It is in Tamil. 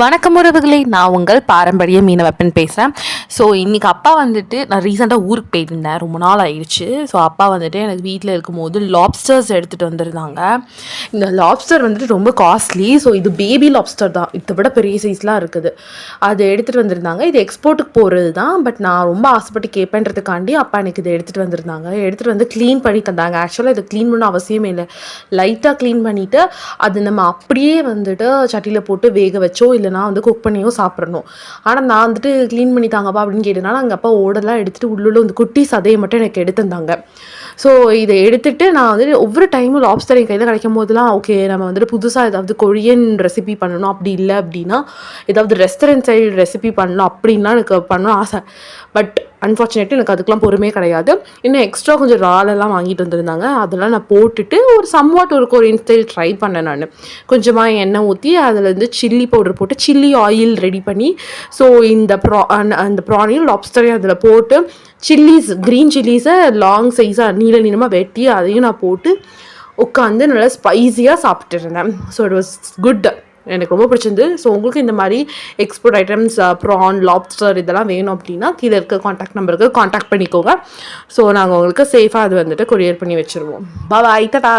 வணக்கம் உறவுகளே, நான் உங்கள் பாரம்பரிய மீனவப்பன் பேசுகிறேன். ஸோ இன்றைக்கி அப்பா வந்துட்டு நான் ரீசெண்டாக ஊருக்கு போயிருந்தேன், ரொம்ப நாள் ஆயிடுச்சு. ஸோ அப்பா வந்துட்டு எனக்கு வீட்டில் இருக்கும்போது லாப்ஸ்டர்ஸ் எடுத்துகிட்டு வந்திருந்தாங்க. இந்த லாப்ஸ்டர் வந்துட்டு ரொம்ப காஸ்ட்லி. ஸோ இது பேபி லாப்ஸ்டர் தான், இதை விட பெரிய சைஸ்லாம் இருக்குது. அது எடுத்துகிட்டு வந்திருந்தாங்க. இது எக்ஸ்போர்ட்டுக்கு போகிறது தான். பட் நான் ரொம்ப ஆசைப்பட்டு கேட்பேன்றதுக்காண்டி அப்பா எனக்கு இதை எடுத்துகிட்டு வந்திருந்தாங்க. எடுத்துகிட்டு வந்து க்ளீன் பண்ணி தந்தாங்க. ஆக்சுவலாக இதை க்ளீன் பண்ண அவசியமே இல்லை. லைட்டாக க்ளீன் பண்ணிவிட்டு அது நம்ம அப்படியே வந்துட்டு சட்டியில் போட்டு வேக வச்சோ இல்லைனா வந்து குக் பண்ணியோ சாப்பிட்றணும். ஆனால் நான் வந்துட்டு க்ளீன் பண்ணி தாங்கப்பா அப்படின்னு கேட்டனால எங்கள் அப்பா ஓடெல்லாம் எடுத்துகிட்டு உள்ளுள்ள வந்து குட்டி சதையை மட்டும் எனக்கு எடுத்து தந்தாங்க. ஸோ இதை எடுத்துகிட்டு நான் வந்துட்டு ஒவ்வொரு டைமும் லாப்ஸ்டர் என் கையில் கிடைக்கும் போதெல்லாம் ஓகே நம்ம வந்துட்டு புதுசாக ஏதாவது கொரியன் ரெசிபி பண்ணணும், அப்படி இல்லை அப்படின்னா ஏதாவது ரெஸ்டாரண்ட் சைடு ரெசிபி பண்ணணும் அப்படின்லாம் எனக்கு பண்ணணும் ஆசை. பட் அன்ஃபார்ச்சுனேட்லி எனக்கு அதுக்கெலாம் பொறுமையே கிடையாது. இன்னும் எக்ஸ்ட்ரா கொஞ்சம் ராலெல்லாம் வாங்கிட்டு வந்திருந்தாங்க. அதெல்லாம் நான் போட்டுட்டு ஒரு சம்வாட் ஒரு கொரியன் ஸ்டைல் ட்ரை பண்ணேன். நான் கொஞ்சமாக எண்ணெய் ஊற்றி அதில் வந்து சில்லி பவுடர் போட்டு சில்லி ஆயில் ரெடி பண்ணி ஸோ இந்த அந்த ப்ரானையும் லாப்ஸ்டரையும் அதில் போட்டு சில்லிஸ் க்ரீன் சில்லிஸை லாங் சைஸாக நீள நீளமாக வெட்டி அதையும் நான் போட்டு உட்காந்து நல்லா ஸ்பைஸியாக சாப்பிட்டு இருந்தேன். ஸோ இட் வாஸ் குட், எனக்கு ரொம்ப பிடிச்சிருந்து. ஸோ உங்களுக்கு இந்த மாதிரி எக்ஸ்போர்ட் ஐட்டம்ஸ் ப்ரான் லாப்ஸ்டர் இதெல்லாம் வேணும் அப்படின்னா கீழே இருக்க காண்டாக்ட் நம்பருக்கு காண்டாக்ட் பண்ணிக்கோங்க. ஸோ நாங்கள் உங்களுக்கு சேஃபாக அது வந்துட்டு கொரியர் பண்ணி வச்சுருவோம். பாய், டாடா.